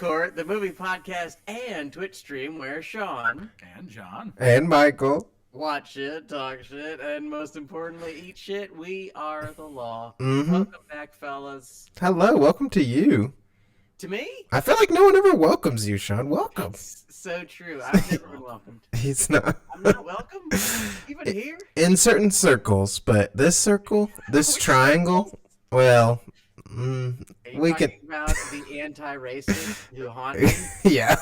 Court, the movie podcast and Twitch stream where Sean and John and Michael watch shit, talk shit, and most importantly, eat shit. We are the law. Mm-hmm. Welcome back, fellas. Hello, welcome to you. To me? I feel like no one ever welcomes you, Sean. Welcome. It's so true. I've never been welcomed. He's not. I'm not welcome? Even here? In certain circles, but this circle, this triangle, well, we can. About the anti-racist who haunt me? Yeah,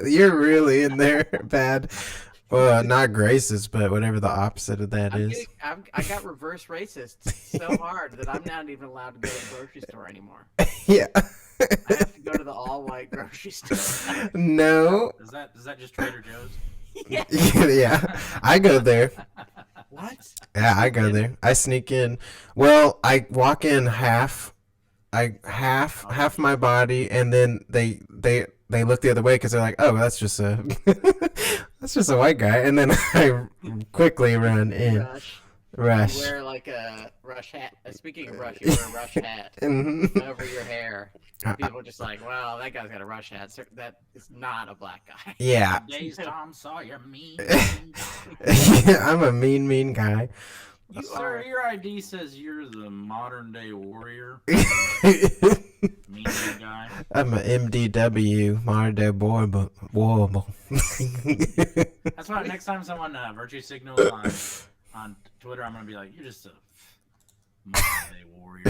you're really in there bad. Well, not racist, but whatever the opposite of that is. I got reverse racist so hard that I'm not even allowed to go to the grocery store anymore. Yeah. I have to go to the all-white grocery store. No. Is that just Trader Joe's? Yeah. Yeah, I go there. What? Yeah, I go there. I sneak in. Well, I walk in half my body, and then they look the other way because they're like, oh, that's just a white guy, and then I quickly run in. Rush. You wear like a rush hat. Speaking of rush, you wear a rush hat over your hair. People are just like, well, that guy's got a rush hat. So that is not a black guy. Yeah. Days Tom Sawyer, mean. I'm a mean guy. Sir, your ID says you're the modern day warrior. Mean guy. I'm a MDW, modern day warble. That's why next time someone virtue signals on Twitter, I'm gonna be like, you're just a modern day warrior.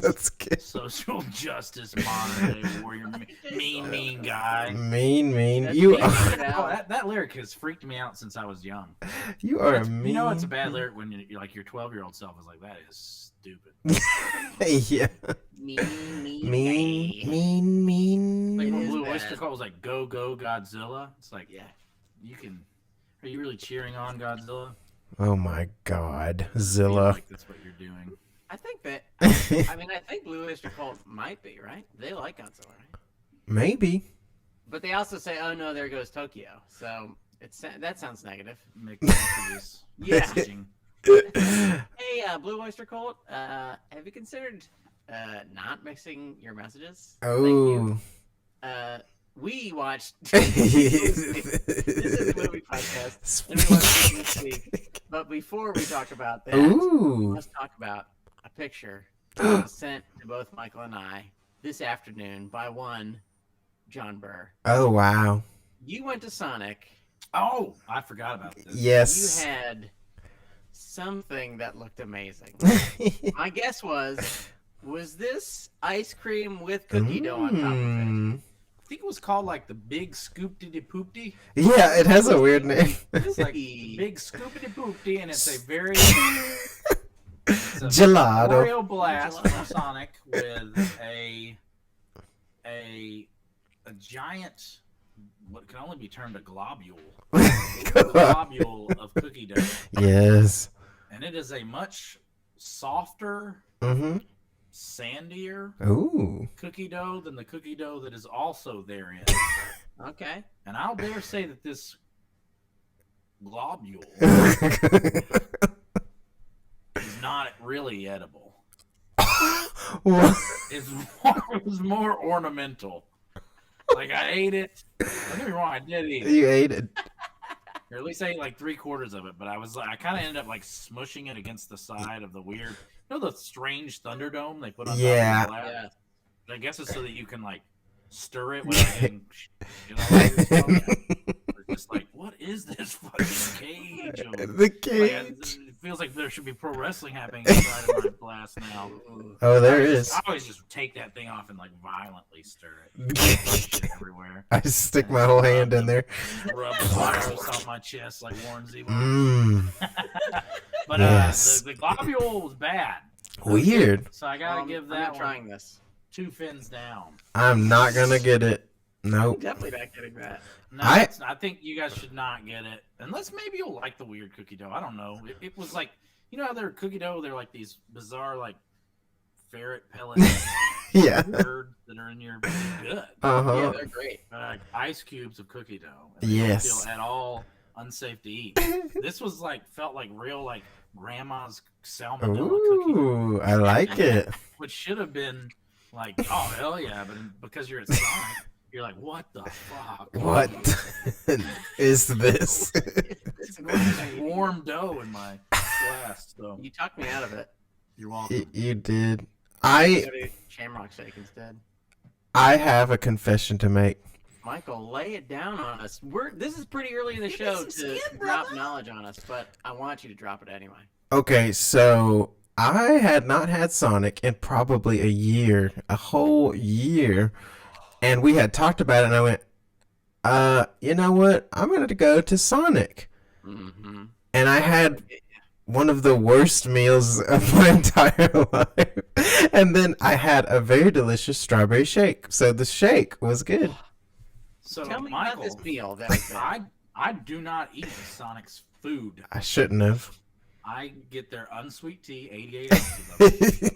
That's good. Social justice modern day warrior. Mean guy. Mean. That's You mean. are. That lyric has freaked me out since I was young. You are a mean. You know it's a bad lyric when you're like your 12-year-old self is like, that is stupid. Yeah. Mean. Mean. It When is Blue bad. Oyster Cult was like, go Godzilla. It's like, yeah, you can. Are you really cheering on Godzilla? Oh my God, I feel Zilla. like that's what you're doing. I think that. I think Blue Oyster Cult might be right. They like Godzilla, right? Maybe. But they also say, "Oh no, there goes Tokyo." So that sounds negative. Mixed messages. Yeah. Messaging. Hey, Blue Oyster Cult, have you considered not mixing your messages? Oh. We watched. This is a movie podcast. And we watched it this week. But before we talk about that, Ooh. let's talk about a picture that was sent to both Michael and I this afternoon by one John Burr. Oh wow. You went to Sonic. Oh, I forgot about this. Yes. You had something that looked amazing. My guess was this ice cream with cookie dough on top of it? I think it was called like the Big Scoopty Poopty. Yeah, it has a weird name. It's like the Big Scoopty Poopty, and it's a very Gelato. Oreo blast from Sonic with a giant, what can only be termed a globule. A globule of cookie dough. Yes. And it is a much softer, sandier Ooh. cookie dough than the cookie dough that is also therein. Okay. And I'll dare say that this globule is not really edible. What? It was more ornamental. Like, I ate it. Don't get me wrong, I did eat it. You ate it. Or at least I ate like 3/4 of it, but I kind of ended up like smushing it against the side of the weird, the strange Thunderdome they put on Yeah. top of the Yeah. I guess it's so that you can like stir it without getting all over yourself. It's just like, what is this fucking cage? The cage. It feels like there should be pro wrestling happening inside of my blast now. Oh, there is. I always just take that thing off and like violently stir it. Shit everywhere. I just stick my whole hand in there. Rub the virus off my chest like Warren Zevon. But Yes. the globule was bad. Weird. So I gotta give I'm that not one trying this. 2 fins down. I'm not gonna get it. I'm Nope. definitely not getting that. No, I I think you guys should not get it. Unless maybe you'll like the weird cookie dough. I don't know. It was like, you know how they're cookie dough? They're like these bizarre, like, ferret pellets. Yeah. Birds that are in your good. Yeah, they're great. Like ice cubes of cookie dough. And they Yes. don't feel at all unsafe to eat. This was like, felt like real, like, grandma's salmonella cookie dough. Ooh, I like it. Which should have been like, oh, hell yeah. But because you're at Sonic, You're like, what the fuck? What is this? It's great. Warm dough in my glass. So You talked me out of it. you're welcome. You did. I go to Shamrock Shake instead. I have a confession to make. Michael, lay it down on us. This is pretty early in the show to drop knowledge on us, but I want you to drop it anyway. Okay, so I had not had Sonic in probably a whole year, and we had talked about it, and I went, you know what? I'm going to go to Sonic. Mm-hmm. And I had one of the worst meals of my entire life. And then I had a very delicious strawberry shake. So the shake was good. So Tell me Michael, about this meal. That was good. I do not eat Sonic's food. I shouldn't have. I get their unsweet tea, 88 ounces of it.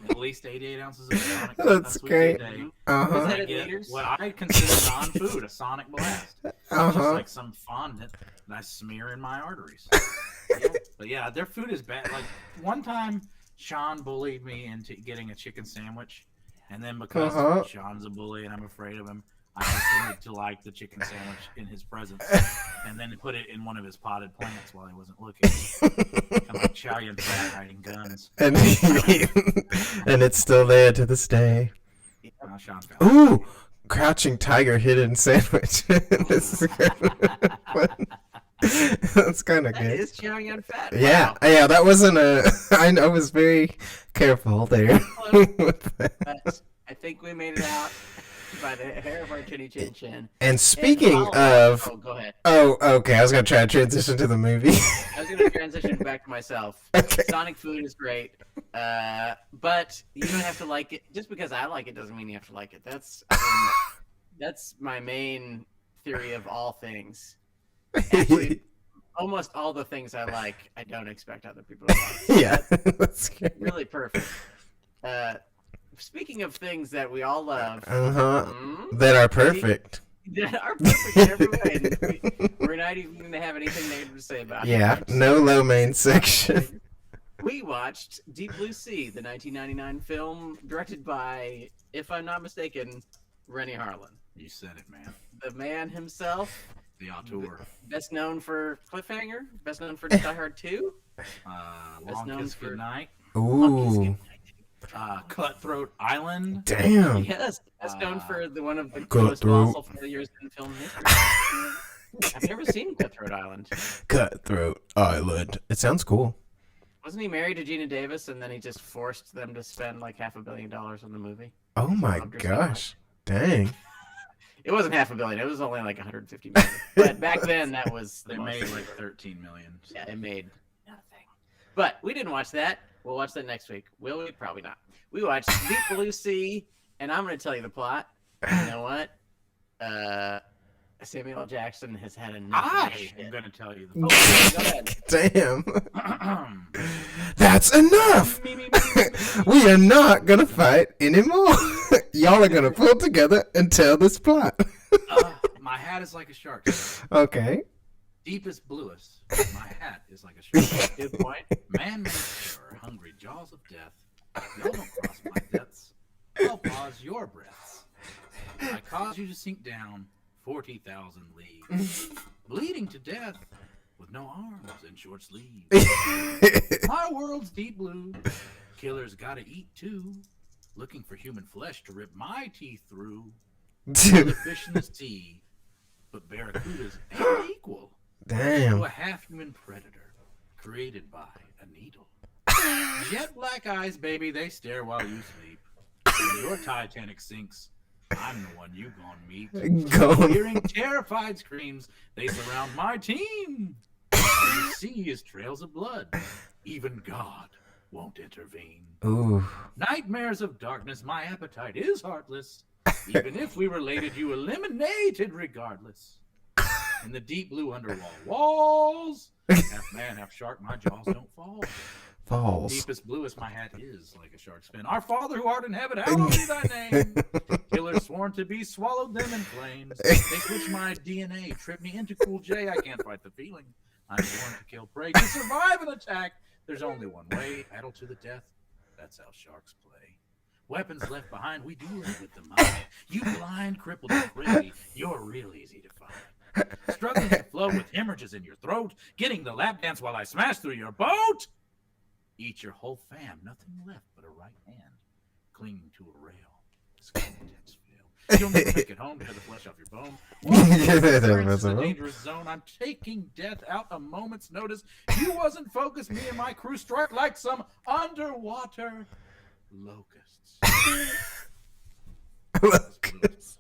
At least 88 ounces of Sonic That's unsweet great. tea a day. Is Uh-huh. that I in get liters? what I consider non-food, a Sonic Blast. It's just Uh-huh. like some fondant that I smear in my arteries. But yeah, their food is bad. Like one time, Sean bullied me into getting a chicken sandwich, and then because Sean's a bully and I'm afraid of him, I continued to like the chicken sandwich in his presence, and then put it in one of his potted plants while he wasn't looking. I'm like Chow Yun Fat hiding guns. And, and it's still there to this day. Sean found it. Ooh, crouching tiger hidden sandwich. This is That's kind of That good. is Chow Yun Fat. Yeah, Wow. yeah, that wasn't a. I was very careful there. with that. But I think we made it out by the hair of our chinny chin chin. And speaking And of, oh, go ahead. oh, okay, I was gonna try to transition to the movie. I was gonna transition back to myself. Okay. Sonic food is great, but you don't have to like it. Just because I like it doesn't mean you have to like it. That's my main theory of all things. Actually, almost all the things I like, I don't expect other people to like. Yeah, that's good. Really perfect. Speaking of things that we all love, That are perfect. that are perfect in every way. We're not even going to have anything negative to say about it. Yeah, no low main section. We watched Deep Blue Sea, the 1999 film directed by, if I'm not mistaken, Renny Harlin. You said it, man. The man himself, The auteur. best known for Cliffhanger, best known for Die Hard 2. Long known Kiss for- Goodnight. Ooh, Cutthroat Island. damn. Yes, best known for one of the most Cutthroat. colossal failures in film history. I've never seen Cutthroat Island. Cutthroat Island. It sounds cool. Wasn't he married to Gina Davis and then he just forced them to spend like $500 million on the movie? Oh my Loved her so gosh. Dang. It wasn't $500 million. It was only like 150 million. But back then, that was the They most. made like 13 million. Yeah, it made nothing. But we didn't watch that. We'll watch that next week. Will we? Probably not. We watched Deep Blue Sea, and I'm going to tell you the plot. You know what? Samuel L. Jackson has had enough of I this am shit. going to tell you Oh, the go ahead. Damn. That's enough. We are not gonna fight anymore. Y'all are gonna pull together and tell this plot. My hat is like a shark. Okay. Deepest, bluest. My hat is like a shark. Good point. Man made terror, hungry jaws of death. Y'all don't cross my depths. I'll pause your breaths. I cause you to sink down 40,000 leagues, bleeding to death with no arms and short sleeves. My world's deep blue. Killers gotta eat too. Looking for human flesh to rip my teeth through. The fish in the sea, but barracudas ain't equal Damn. to a half-human predator created by a needle. Jet black eyes, baby, they stare while you sleep. When your Titanic sinks, I'm the one you gon' meet. Gone. Hearing terrified screams, they surround my team. All you see is trails of blood. Even God won't intervene. Ooh. Nightmares of darkness, my appetite is heartless. Even if we related, you eliminated regardless. In the deep blue underwall walls, half man, half shark, my jaws don't fall. Falls. Deepest, bluest, my hat is like a shark's fin. Our Father who art in heaven, hallowed be thy name. Killers sworn to be, swallowed them in flames. They switch my DNA, trip me into Cool J. I can't fight the feeling. I'm born to kill prey. To survive an attack, there's only one way. Battle to the death. That's how sharks play. Weapons left behind, we do it with the mind. You blind, crippled, and crazy, you're real easy to find. Struggling to flow with hemorrhages in your throat, getting the lap dance while I smash through your boat. Eat your whole fam, nothing left but a right hand, clinging to a rail. Skeletons fail. You'll never make it home to the flesh off your bone. This is a dangerous zone. I'm taking death out a moment's notice. You wasn't focused. Me and my crew struck like some underwater locusts. Locusts.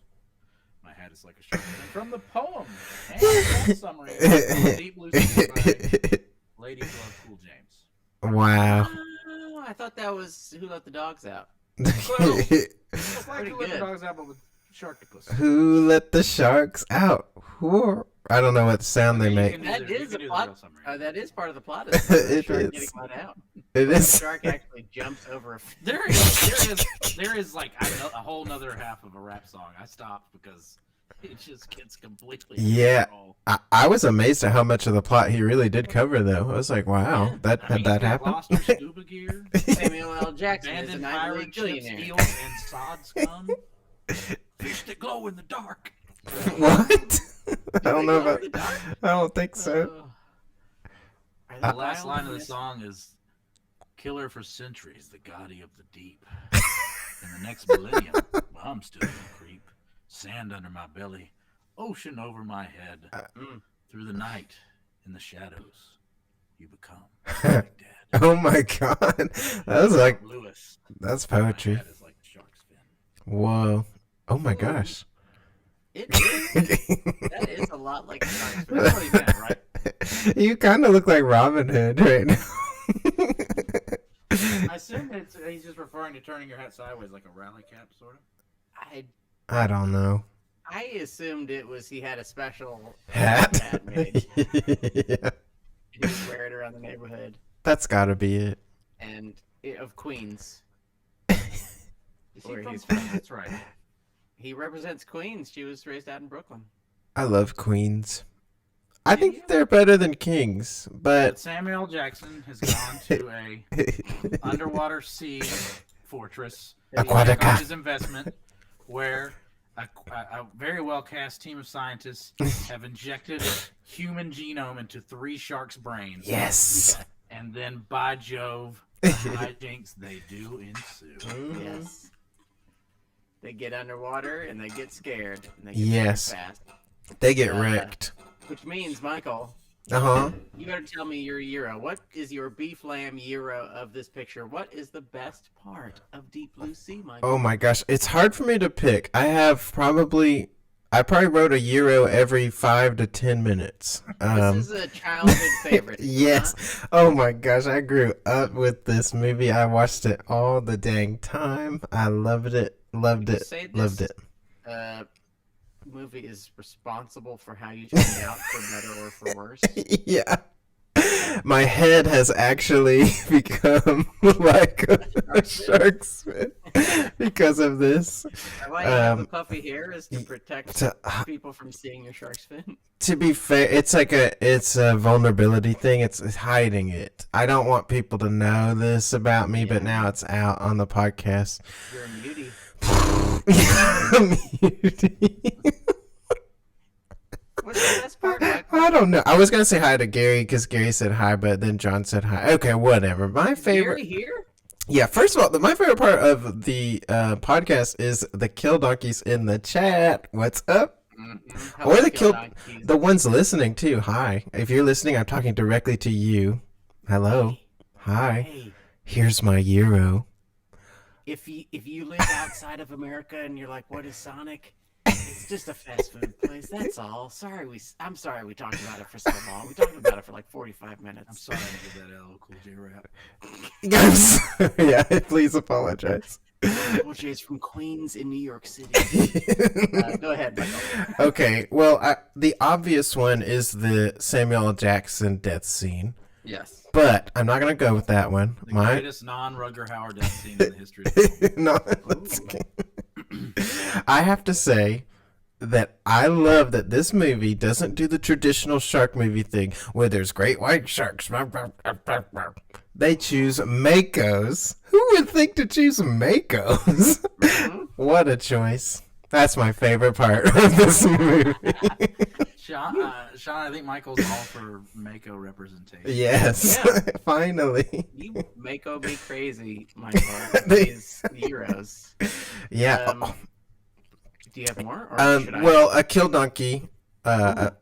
My hat is like a shark. And from the poem and summary of Deep Blue Sea by Ladies Love Cool James. Wow. Oh, I thought that was Who Let the Dogs Out. It's like Pretty Who Let the good. Dogs Out, but with Sharktopus. Who let the sharks out? I don't know what sound they You make. can do That the- you is can a do the plot. real summary. That is part of the plot. Is the It shark is. getting let out. It The is. shark actually jumps over a. There is like a whole nother half of a rap song. I stopped because it just gets completely Yeah. out of control. I was amazed at how much of the plot he really did cover, though. I was like, wow, Yeah. that I mean, that you happened. lost your scuba gear, Samuel L. Jackson is a abandoned nightly pirate ships, billionaire. eels, and sod scum. Fish that glow in the dark. What? I don't know Glow about. in the dark? I don't think so. Are The they last wild line in of the this? song is "Killer for centuries, the goddie of the deep." In the next millennium, I'm still gonna creep. Sand under my belly, ocean over my head. Through the night, in the shadows, you become like dead. Oh my god, that was like Lewis. that's My poetry. head is like a shark's fin. Whoa. Oh my gosh. It is. That is a lot like a shark's fin. That's what he meant, right? You kind of look like Robin Hood right now. I assume he's just referring to turning your hat sideways like a rally cap, sort of. I don't know. I assumed it was he had a special Hat. hat made. Yeah. He was wear it around the neighborhood That's gotta be it. and of Queens. Is he Where from he's Queens? from. That's right. He represents Queens. She was raised out in Brooklyn. I love queens. I think they're better than kings, But but Samuel L. Jackson has gone to a underwater sea fortress Aquatica. on his investment where a very well cast team of scientists have injected human genome into 3 sharks' brains. yes. And then, by Jove, the hijinks they do ensue. Yes. They get underwater and they get scared. And they get Yes. very fast. They get wrecked. Which means, Michael, Uh-huh. you gotta tell me your gyro. What is your beef lamb gyro of this picture? What is the best part of Deep Blue Sea, Michael? Oh my gosh, it's hard for me to pick. I probably wrote a euro every 5 to 10 minutes. This is a childhood favorite. is it Yes. not? Oh my gosh, I grew up with this movie. I watched it all the dang time. I loved it. Loved You it. say Loved this, it. Movie is responsible for how you turn out, for better or for worse. Yeah. My head has actually become like a shark's fin because of this. Why you have the puffy hair is to protect to- people from seeing your shark's fin. To be fair, it's a vulnerability thing. It's hiding it. I don't want people to know this about me, but now it's out on the podcast. You're a mutie. What's the best part, Michael? I don't know. I was gonna say hi to Gary because Gary said hi, but then John said hi. Okay, whatever. My favorite. Gary here? Yeah, first of all, my favorite part of the podcast is the kill donkeys in the chat. What's up? Mm-hmm. Or the ones listening too. Hi. If you're listening, I'm talking directly to you. Hello. Hi. Hey, Here's my euro. if you live outside of America and you're like, what is Sonic? It's just a fast food place. That's all. I'm sorry we talked about it for so long. We talked about it for like 45 minutes. I'm sorry I did that LL Cool J rap. I'm sorry. Yeah, please apologize. Cool J's from Queens in New York City. Go ahead, Michael. Okay, well, the obvious one is the Samuel L. Jackson death scene, Yes. but I'm not gonna go with that one. The greatest non-Rugger Hauer death scene in the history of film. No, I have to say that I love that this movie doesn't do the traditional shark movie thing where there's great white sharks. They choose Makos, who Who would think to choose Mako's? What a choice. That's my favorite part of this movie. Sean, I think Michael's all for Mako representation. Yes, Yeah. finally. You Mako me crazy, Michael. These heroes. Yeah. Do you have more? Or should I? Well, a kill donkey, a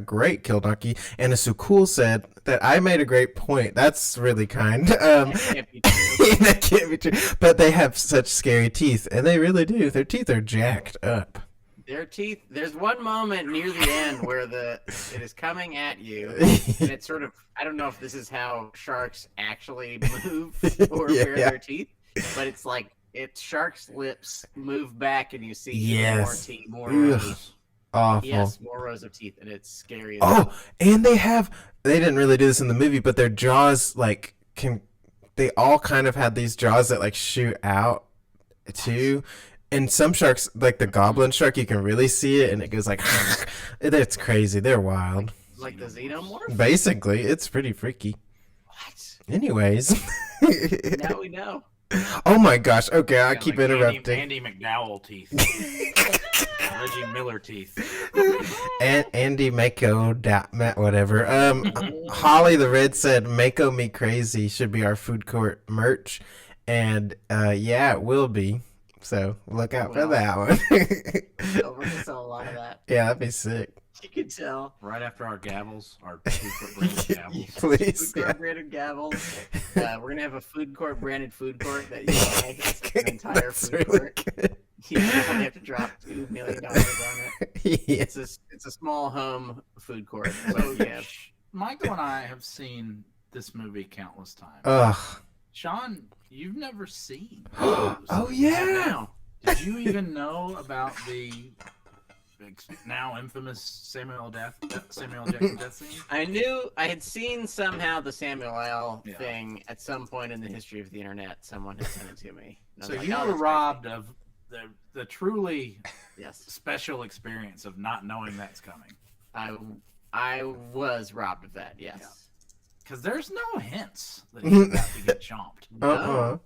great kill donkey, and a Sukul said that I made a great point. That's really kind. That can't be true. That can't be true. But they have such scary teeth, and they really do. Their teeth are jacked up. Their teeth. There's one moment near the end where it is coming at you, and it's sort of. I don't know if this is how sharks actually move or Yeah. wear their teeth, but it's like sharks' lips move back, and you see even more Yes. teeth, more Ugh. rows. Awful. Yes, more rows of teeth, and it's scary. Oh, and they didn't really do this in the movie, but their jaws they all kind of had these jaws that like shoot out too. And some sharks, like the goblin shark, you can really see it, and it goes like, it's crazy. They're wild. Like the xenomorph. Basically, it's pretty freaky. What? Anyways. Now we know. Oh my gosh. Okay, I Yeah, keep like interrupting. Andy McDowell teeth. Reggie Miller teeth. And Andy Mako, whatever. Holly the Red said, Mako Me Crazy should be our food court merch. And yeah, it will be. So look out for Well. that one. Oh, we're gonna sell a lot of that. Yeah, that'd be sick. You can tell. Right after our gavels, our food court branded gavels. Please. Food Yeah. court branded gavels. We're gonna have a food court branded food court that you buy. It's an entire That's food really court. good. You only have to drop $2 million on it. Yeah. It's a small home food court. So yeah, Michael and I have seen this movie countless times. Ugh. Sean, you've never seen. Oh, have yeah. now. Did you even know about the now infamous Samuel Jackson death scene? I had seen somehow the Samuel L. Yeah. thing at some point in the history of the internet. Someone had sent it to me. And I So was like, you oh, were that's robbed of the truly crazy. Yes, special experience of not knowing that's coming. I was robbed of that. Yes. Because there's no hints that he's about to get chomped. Uh-uh.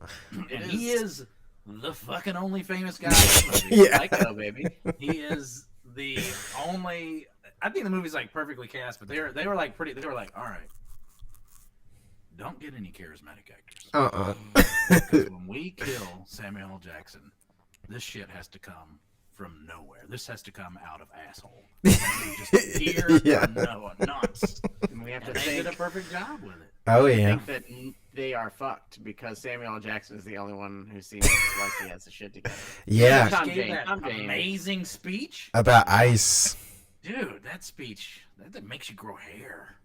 And he is the fucking only famous guy in the movie. Yeah. Psycho, baby. He is the only. I think the movie's like perfectly cast, but they were like, all right, don't get any charismatic actors. Uh-uh. Because when we kill Samuel L. Jackson, this shit has to come from nowhere. This has to come out of asshole. Just appear Yeah. from nuts. And we have And to they think, did a perfect job with it. Oh, yeah. think that they are fucked because Samuel L. Jackson is the only one who seems like he has the shit together. Yeah. Tom Gave Jane, that Tom Jane. amazing speech. About ice. Dude, that speech, that makes you grow hair.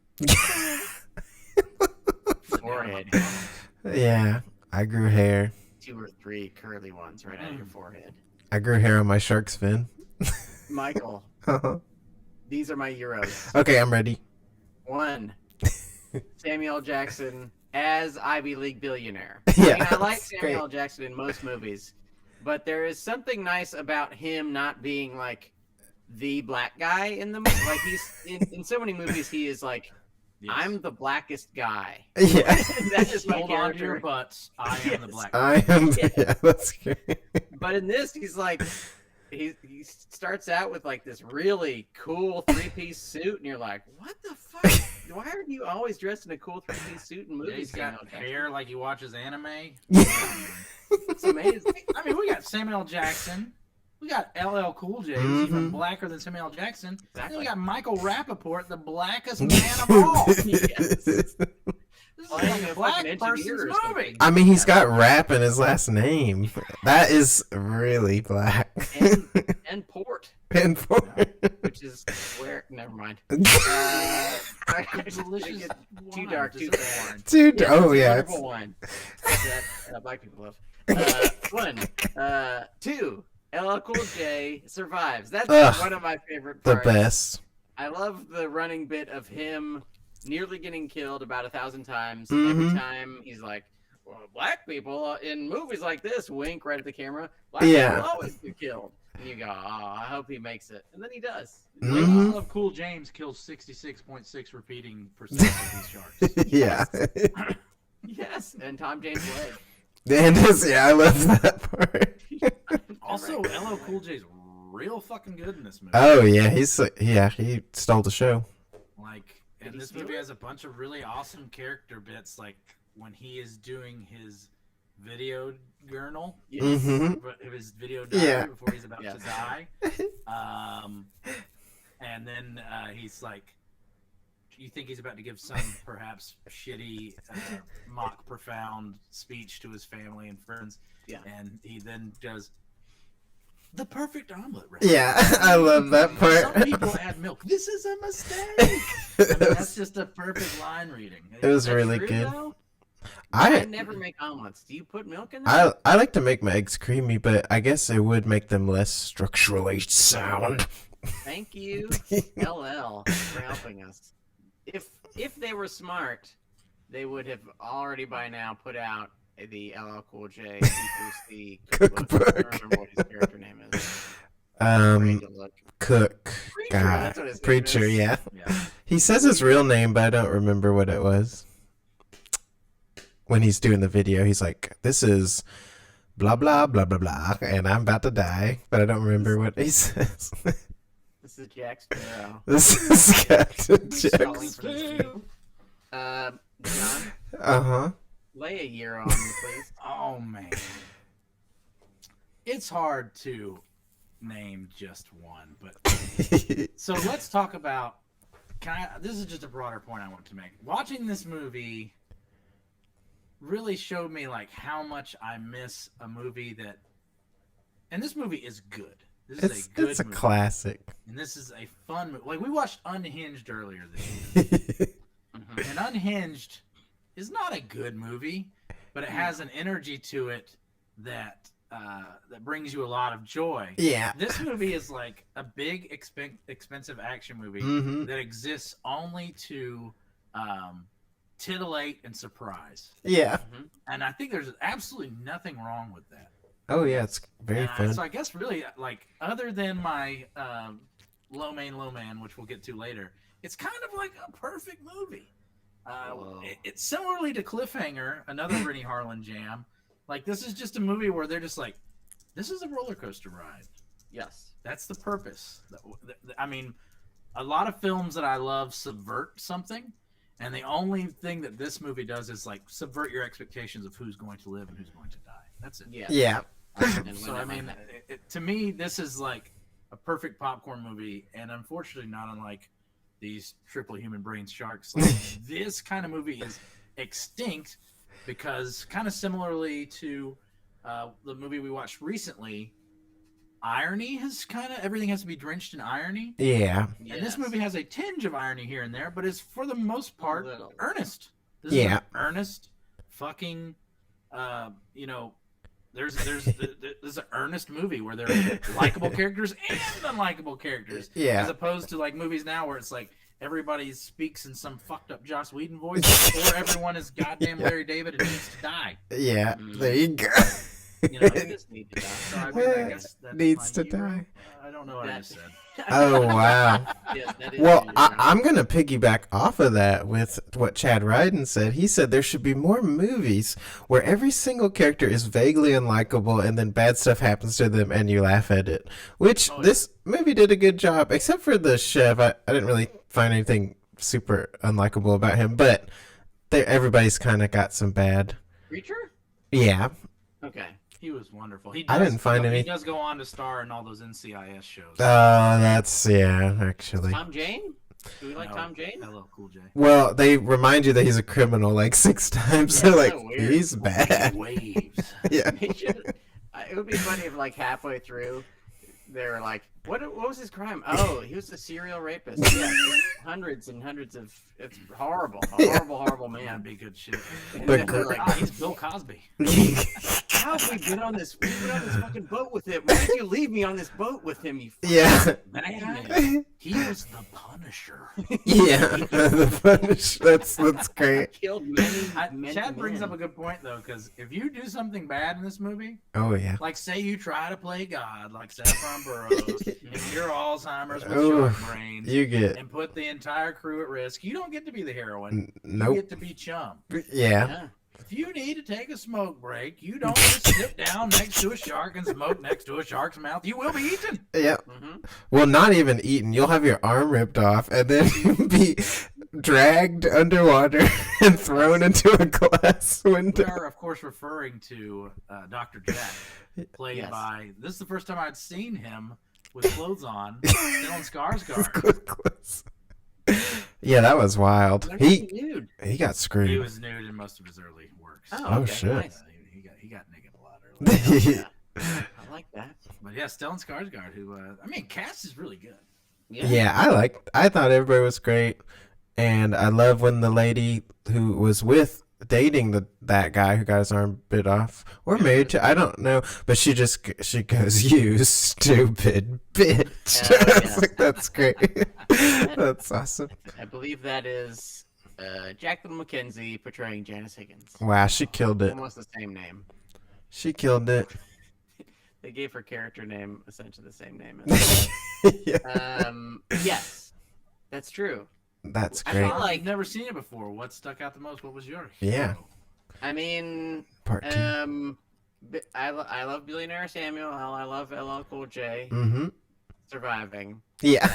Forehead. Yeah. I grew hair. 2 or 3 curly ones right out of your forehead. I grew hair on my shark's fin. Michael, Uh-huh. these are my Euros. Okay, I'm ready. 1. Samuel L. Jackson as Ivy League billionaire. Yeah, I like that's Samuel L. great. Jackson in most movies, but there is something nice about him not being like the black guy in the movie. Like he's in so many movies, he is like, Yes. I'm the blackest guy. Yeah. That is my Hold on to your character. butts. I am the Yes. black. I am. Yeah, that's great. But in this, he's like, he starts out with like this really cool 3-piece suit, and you're like, what the fuck? Why are you always dressed in a cool 3-piece suit in Yeah, movies? he's got Samuel Jackson? hair like he watches anime. It's amazing. I mean, we got Samuel L. Jackson. We got LL Cool J, who's even blacker than Samuel L. Jackson. And then Exactly. we got Michael Rappaport, the blackest man of all. Yes. This is Playing like a a black fucking engineer person's or something. movie. I mean, he's got rap in his last name. That is really black. And port, And for which is where. Never mind. Delicious Too wine, dark, too dessert sad. wine. dude. Yes, Oh it's yeah. wonderful wine that black people love. 1, 2. LL Cool J survives. That's Ugh, one of my favorite The parts. best. I love the running bit of him nearly getting killed about 1,000 times. Mhm. Every time he's like, well, black people in movies like this, wink right at the camera, black Yeah. people always get killed. And you go, oh, I hope he makes it. And then he does. Mhm. All of Cool James kills 66.6 repeating percent of these sharks. Yeah. Yes, and Tom James' leg. And I love that part. Also, LL Cool J's real fucking good in this movie. Oh yeah, he stole the show. Like, and this movie has a bunch of really awesome character bits, like when he is doing his video journal, his video diary before he's about to die. And then he's like, you think he's about to give some perhaps shitty, mock profound speech to his family and friends. Yeah. And he then does the perfect omelet recipe. Yeah, I love that part. Some people add milk. This is a mistake. I mean, that's just a perfect line reading. It was really good. Though? I never make omelets. Do you put milk in them? I like to make my eggs creamy, but I guess it would make them less structurally sound. Thank you, LL, for helping us. If they were smart, they would have already by now put out the LL Cool J C3C cookbook. I don't remember what his character name is. Cook. Preacher, God. that's what his name Preacher, is. yeah. He says his real name, but I don't remember what it was. When he's doing the video, he's like, "This is blah blah blah blah blah, and I'm about to die," but I don't remember what he says. This is Jack Sparrow. This is Captain Jack Sparrow. John. Lay a year on me, please. Oh man, it's hard to name just one, but so let's talk about. This is just a broader point I want to make. Watching this movie really showed me like how much I miss a movie that, and this movie is good. This is a good It's a movie. classic. And this is a fun movie. Like we watched Unhinged earlier this year. And Unhinged is not a good movie, but it has an energy to it that brings you a lot of joy. Yeah. This movie is like a big, expensive action movie that exists only to titillate and surprise. Yeah. And I think there's absolutely nothing wrong with that. Oh yeah, it's very fun. So I guess really, like, other than my low man, which we'll get to later, it's kind of like a perfect movie. It's similarly to Cliffhanger, another Renny Harlin jam. Like, this is just a movie where they're just like, this is a roller coaster ride. Yes. That's the purpose. I mean, a lot of films that I love subvert something, and the only thing that this movie does is, like, subvert your expectations of who's going to live and who's going to die. That's it. Yeah. So, I mean, to me, this is, like, a perfect popcorn movie, and unfortunately not unlike these triple human brain sharks. Like, this kind of movie is extinct because, kind of similarly to the movie we watched recently, irony everything has to be drenched in irony. Yeah. And this movie has a tinge of irony here and there, but is for the most part earnest. This is an earnest fucking there's an earnest movie where there are likable characters and unlikable characters. Yeah. As opposed to like movies now where it's like everybody speaks in some fucked up Joss Whedon voice, or everyone is goddamn Larry David and needs to die. Yeah. There you go. You know, they just need to die. So I mean, I guess that's needs to hero. die. I don't know what I said. Oh wow. Yes, that is Well, I'm gonna piggyback off of that with what Chad Ryden said. He said there should be more movies where every single character is vaguely unlikable and then bad stuff happens to them and you laugh at it. Which this movie did a good job, except for the chef. I didn't really find anything super unlikable about him, but everybody's kind of got some bad. Preacher? Yeah. Okay. He was wonderful. I didn't find any. He does go on to star in all those NCIS shows. That's actually. Tom Jane? Do we like Tom Jane? Hello, Cool J. Well, they remind you that he's a criminal like 6 times. Yeah, They're like, so weird. he's bad. Waves. Yeah. It would be funny if like halfway through they were like, what was his crime? Oh, he was a serial rapist. Yeah, hundreds and hundreds of. It's horrible, horrible man. Yeah, be good shit. But They're like, he's Bill Cosby. how have we been on this? We've been on this fucking boat with him. Why did you leave me on this boat with him? You Yeah. Man, he was the Punisher. Yeah. The Punisher. That's great. Killed many Chad brings men. up a good point though, because if you do something bad in this movie, Oh yeah. like say you try to play God, like Saffron Burrows, and you're Alzheimer's with Ooh, shark brains, You get and put the entire crew at risk, you don't get to be the heroine. nope. You get to be chum. Yeah. If you need to take a smoke break, you don't just sit down next to a shark and smoke next to a shark's mouth. You will be eaten. Yep. Mm-hmm. Well, not even eaten. You'll have your arm ripped off and then be dragged underwater and thrown into a glass We window. are, of course, referring to Dr. Jack, played Yes. by. This is the first time I'd seen him with clothes on, Stellan Skarsgård. Yeah, that was wild. They're He nude. got He screwed. was nude in most of his early works. Oh, okay, shit. Nice. He got naked a lot early. Yeah. I like that. But yeah, Stellan Skarsgård, who cast is really good. Yeah, I thought everybody was great, and I love when the lady who was dating that guy who got his arm bit off or married to, I don't know, but she goes, "You stupid bitch." I was like, that's great. That's awesome. I believe that is Jacqueline McKenzie portraying Janice Higgins. Wow, she killed it. Almost the same name. She killed it. They gave her character name essentially the same name. As Yeah, yes, that's true. that's I great. feel like- I've never seen it before. What stuck out the most? What was yours? Yeah. I mean, Part 2. I love Billionaire Samuel. I love LL Cool J. Mm-hmm. Surviving. Yeah.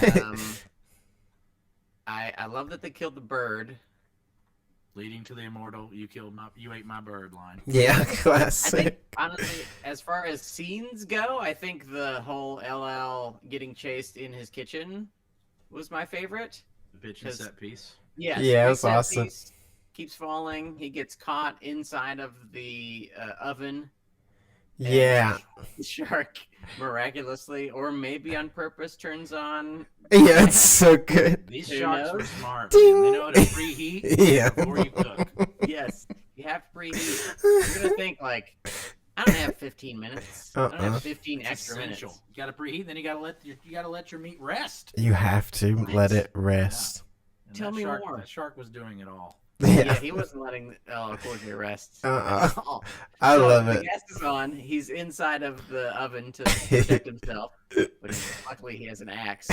I love that they killed the bird. Leading to the immortal, you ate my bird line. Yeah, I think, classic. honestly, as far as scenes go, I think the whole LL getting chased in his kitchen was my favorite. The bitch and 'Cause- set piece. Yeah, Yeah, it big was set awesome. piece, keeps falling. He gets caught inside of the oven. Yeah. The shark miraculously, or maybe on purpose, turns on. Yeah, it's so good. These Who sharks are knows? smart. Ding. Man. They know how to preheat Yeah. before you cook. Yes, you have to preheat. You're gonna think like, I don't have 15 minutes. I don't Uh-uh. have 15 It's extra essential. minutes. You got to preheat, then you got to let your meat rest. You have to let it rest. And Tell that me shark, more. That shark was doing it all. Yeah, Yeah. he wasn't letting LL Cool J rest. Uh-uh. at all. I So love the it. gas is on. He's inside of the oven to protect himself, but luckily he has an axe,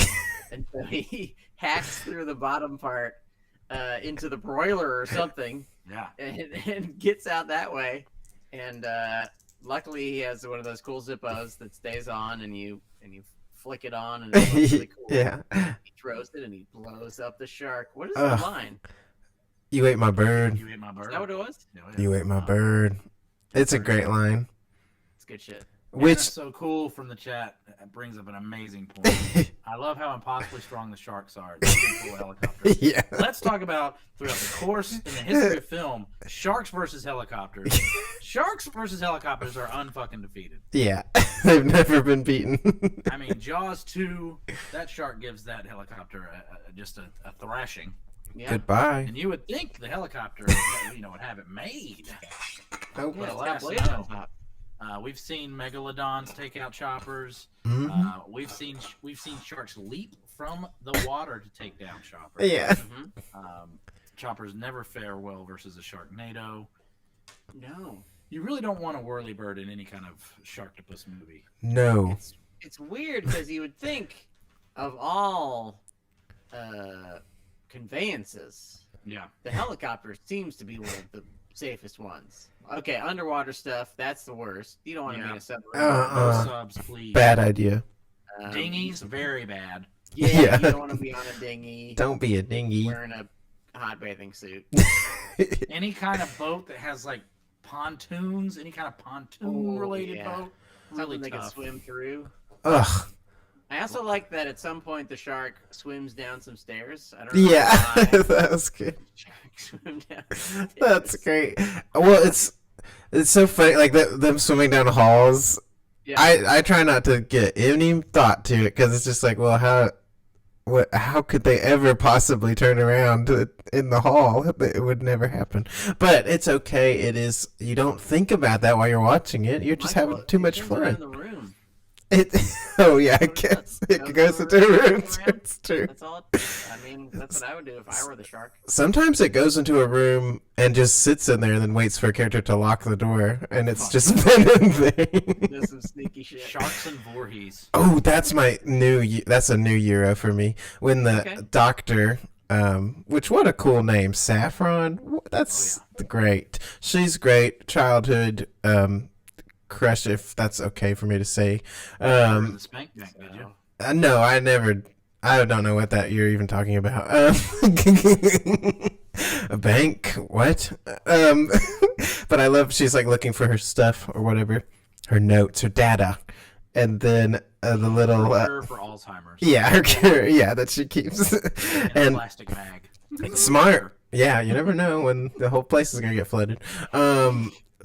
and so he hacks through the bottom part into the broiler or something, Yeah. and gets out that way. And luckily he has one of those cool Zippos that stays on, and you flick it on, and it looks really cool. Yeah. He throws it, and he blows up the shark. What is Ugh. the line? You ate my bird. You ate my bird. Is that what it was? Oh, yeah. You ate my bird. It's a great line. It's good shit. Which Anna's so cool from the chat. It brings up an amazing point. I love how impossibly strong the sharks are. They can pull a helicopter. yeah. Let's talk about throughout the course in the history of film, sharks versus helicopters. Sharks versus helicopters are unfucking defeated. Yeah. They've never been beaten. I mean, Jaws 2, that shark gives that helicopter just a thrashing. Yeah. Goodbye. And you would think the helicopter, would have it made. Nope. Yeah, it's got alas, blades no. on top. We've seen megalodons take out choppers. Mhm. We've seen sharks leap from the water to take down choppers. Yeah. Mhm. Choppers never fare well versus a sharknado. No. You really don't want a whirlybird in any kind of sharktopus movie. No. It's weird because you would think of all conveyances, Yeah. the helicopter seems to be one of the safest ones. Okay, underwater stuff, that's the worst. You don't want to be in a submarine. No subs, please. Bad idea. Dinghies, very bad. Yeah, Yeah. you don't want to be on a dinghy Don't be a dingy. wearing a hot bathing suit. Any kind of boat that has like pontoons, any kind of pontoon-related yeah. boat, really Something they can tough. swim through. Ugh. I also like that at some point the shark swims down some stairs. I don't know Yeah. why. That was good. Shark swim down some That's stairs. great. Well, it's so funny, like them swimming down halls. Yeah. I try not to get any thought to it because it's just like, well, how could they ever possibly turn around in the hall? It would never happen. But it's okay. It is. You don't think about that while you're watching it. You're just Michael, having too it much turns around fun. the room. It. Oh yeah, I Goes up- guess it goes goes over into and rooms. around. It's true. That's all. I mean, that's what I would do if I were the shark. Sometimes it goes into a room and just sits in there and then waits for a character to lock the door, and it's just been in there. Does some sneaky shit. Sharks and Voorhees. Oh, that's a new Euro for me. When the Okay. doctor Which, what a cool name, Saffron. That's great. She's great. Childhood crush, if that's okay for me to say. The spank bank, did you? No, I never. I don't know what that you're even talking about. A bank? What? But I love. She's like looking for her stuff or whatever, her notes, her data, and then the little. Cure for Alzheimer's. Yeah, her cure. Yeah, that she keeps. In a plastic bag. Smart. Yeah, you never know when the whole place is gonna get flooded.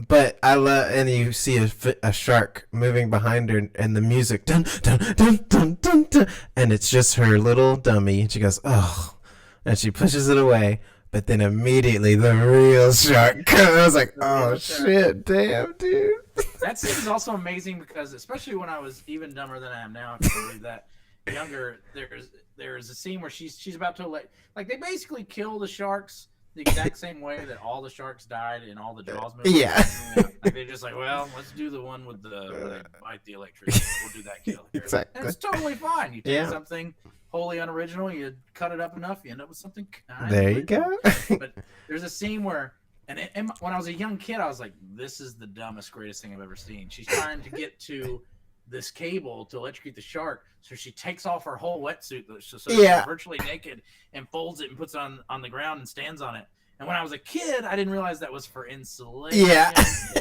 But I love, and you see a shark moving behind her, and the music, dun dun dun dun dun dun, and it's just her little dummy, and she goes, oh, and she pushes it away. But then immediately the real shark comes. I was like, oh shit, damn, dude. That scene is also amazing because, especially when I was even dumber than I am now, if you believe that, younger, there's a scene where she's about to like they basically kill the sharks the exact same way that all the sharks died in all the Jaws movies. Yeah. Like they're just like, well, let's do the one with where they bite the electricity. We'll do that kill. Exactly. And it's totally fine. You take something wholly unoriginal, you cut it up enough, you end up with something kind There of you go. But there's a scene where, and when I was a young kid, I was like, this is the dumbest, greatest thing I've ever seen. She's trying to get to this cable to electrocute the shark, so she takes off her whole wetsuit, so she's virtually naked, and folds it and puts it on the ground and stands on it. And when I was a kid, I didn't realize that was for insulation.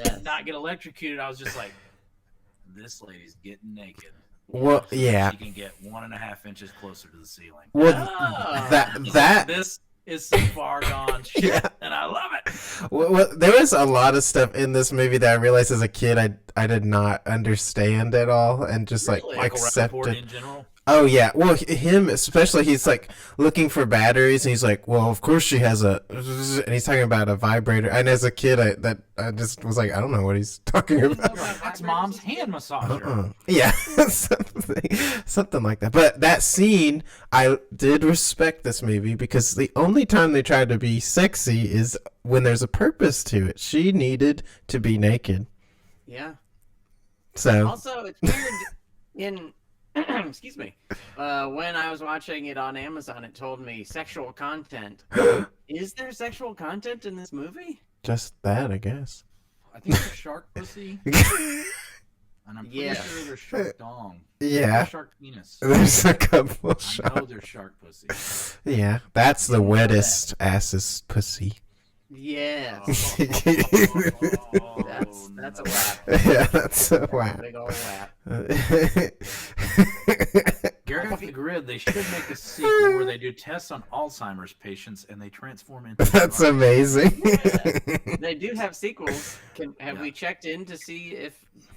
And not get electrocuted. I was just like, this lady's getting naked. Well, so yeah. she can get 1.5 inches closer to the ceiling. Well, this is some far gone shit, and I love it. Well, there was a lot of stuff in this movie that I realized as a kid I did not understand at all, and just like accepted. In general. Oh yeah, well him especially, he's like looking for batteries, and he's like, well, of course she has and he's talking about a vibrator. And as a kid, I just was like, I don't know what he's talking about. That's mom's hand massager. Yeah, something like that. But that scene, I did respect this movie because the only time they tried to be sexy is when there's a purpose to it. She needed to be naked. Yeah. So also, it's weird in. Excuse me. When I was watching it on Amazon, it told me sexual content. Is there sexual content in this movie? Just that, I guess. I think there's shark pussy. And I'm pretty sure there's shark dong. Yeah. There's shark penis. There's a couple of I know there's shark pussy. Yeah, that's the wettest ass's pussy. Yeah. That's a whap. Yeah, that's a whap. Big old whap. Gary off the grid, they should make a sequel where they do tests on Alzheimer's patients and they transform into. That's amazing. Yeah. They do have sequels. Have we checked in to see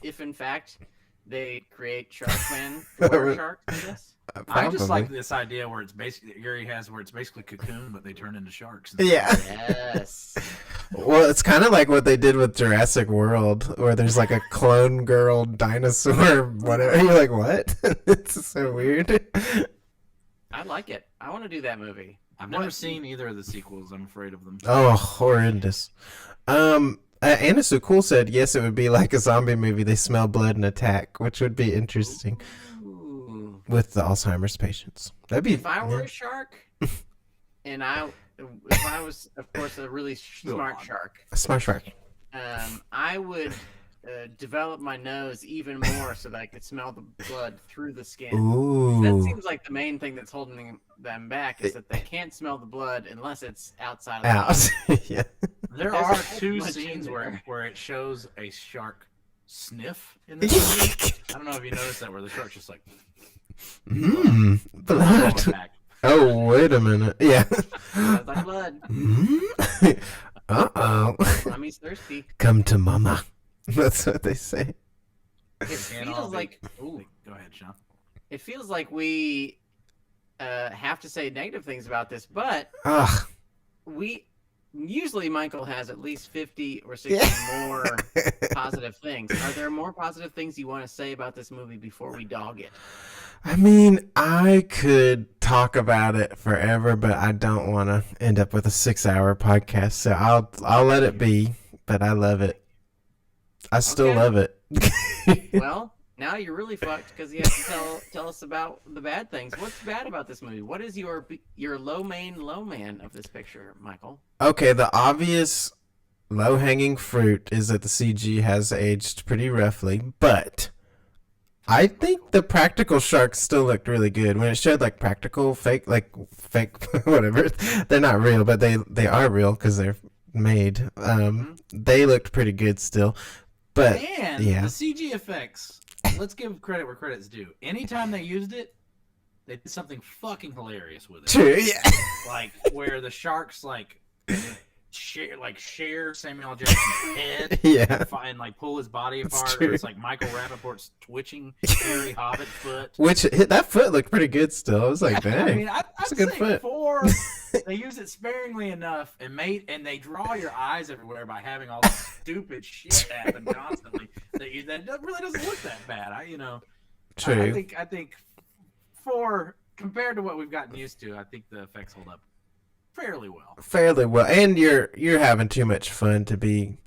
if in fact they create Sharkman for sharks in this? I just like this idea where it's basically Gary has where it's basically Cocoon, but they turn into sharks. Yeah. Yes. Well, it's kind of like what they did with Jurassic World, where there's like a clone girl dinosaur, whatever. You're like, what? It's so weird. I like it. I want to do that movie. I've never seen either of the sequels. I'm afraid of them. Oh, horrendous. Anna So Cool said, yes, it would be like a zombie movie. They smell blood and attack, which would be interesting. Ooh. With the Alzheimer's patients. That'd be. If I were a shark, and if I was, of course, a really smart shark. A smart shark. I would develop my nose even more so that I could smell the blood through the skin. Ooh. That seems like the main thing that's holding them back is that they can't smell the blood unless it's outside of the body. Yeah. There are two scenes where it shows a shark sniff in the movie. I don't know if you noticed that, where the shark's just like, blood. Oh, wait a minute. Yeah. Smells like blood. Uh-oh. Mommy's thirsty. Come to mama. That's what they say. It feels like. Ooh, go ahead, Sean. It feels like we have to say negative things about this, but usually Michael has at least 50 or 60 more positive things. Are there more positive things you want to say about this movie before we dog it? I mean, I could talk about it forever, but I don't want to end up with a 6-hour podcast, so I'll let it be. But I love it. I still love it. Well, now you're really fucked because you have to tell us about the bad things. What's bad about this movie? What is your low man of this picture, Michael? Okay, the obvious low-hanging fruit is that the CG has aged pretty roughly, but I think the practical sharks still looked really good. When it showed like practical fake whatever, they're not real, but they are real because they're made. They looked pretty good still, but And yeah, the CG effects. Let's give credit where credit's due. Anytime they used it, they did something fucking hilarious with it. true, yeah, Like where the sharks share Samuel L. Jackson's head, yeah. and like pull his body apart. true. Or it's like Michael Rappaport's twitching hairy hobbit foot. Which that foot looked pretty good still. I was like, dang, I mean, I'd a good say foot. 4. They use it sparingly enough, and they draw your eyes everywhere by having all this stupid shit happen constantly. That really doesn't look that bad. True. I think 4 compared to what we've gotten used to, I think the effects hold up fairly well. And you're having too much fun to be